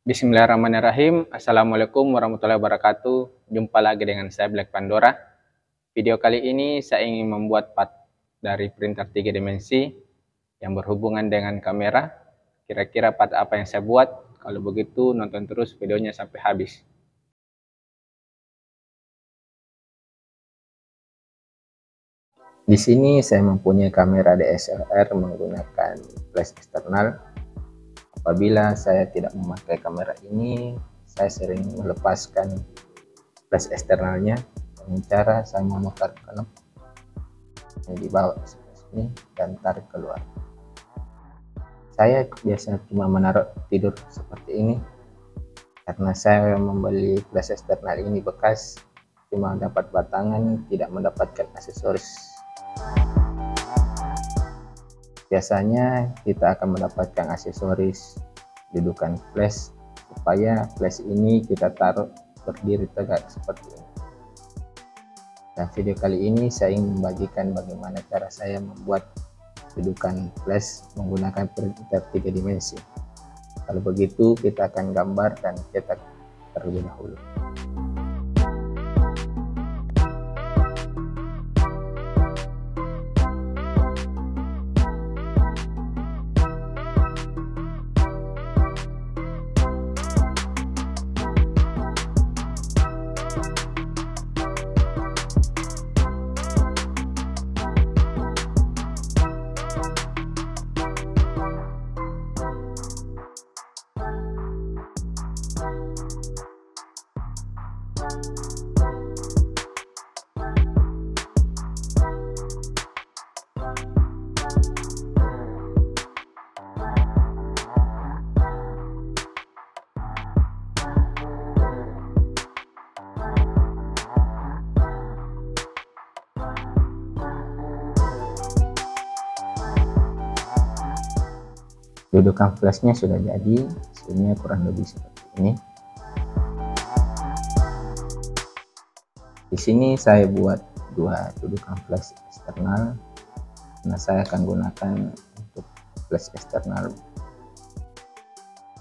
Bismillahirrahmanirrahim. Assalamualaikum warahmatullahi wabarakatuh. Jumpa lagi dengan saya Black Pandora. Video kali ini saya ingin membuat part dari printer 3 dimensi yang berhubungan dengan kamera. Kira-kira part apa yang saya buat? Kalau begitu nonton terus videonya sampai habis. Di sini saya mempunyai kamera DSLR menggunakan flash eksternal. Apabila saya tidak memakai kamera ini, saya sering melepaskan flash eksternalnya dengan cara saya memutar knob yang dibawa seperti ini dan tarik keluar. Saya biasa cuma menaruh tidur seperti ini karena saya membeli flash eksternal ini bekas, cuma dapat batangan, tidak mendapatkan aksesoris. Biasanya kita akan mendapatkan aksesoris dudukan flash supaya flash ini kita taruh berdiri tegak seperti ini. Dan video kali ini saya ingin membagikan bagaimana cara saya membuat dudukan flash menggunakan printer 3 dimensi. Kalau begitu kita akan gambar dan cetak terlebih dahulu. Dudukan flashnya sudah jadi, hasilnya kurang lebih seperti ini. Di sini saya buat dua dudukan flash eksternal karena saya akan gunakan untuk flash eksternal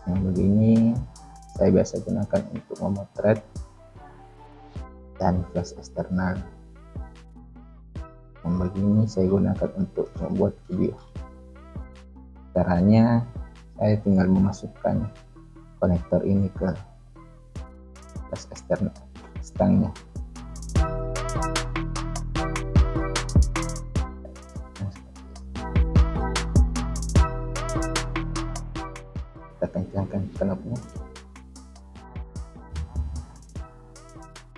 yang begini. Saya biasa gunakan untuk memotret dan flash eksternal yang begini saya gunakan untuk membuat video. Caranya saya tinggal memasukkan konektor ini ke flash eksternal stangnya. Kita kencangkan knopnya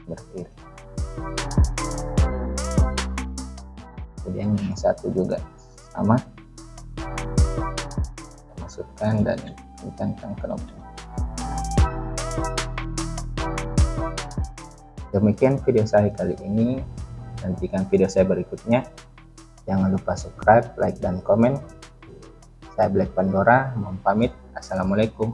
berdiri. Kemudian yang satu juga sama, masukkan dan kencangkan knopnya. Demikian video saya kali ini. Nantikan video saya berikutnya. Jangan lupa subscribe, like, dan komen. Saya Black Pandora, mohon pamit. Assalamualaikum.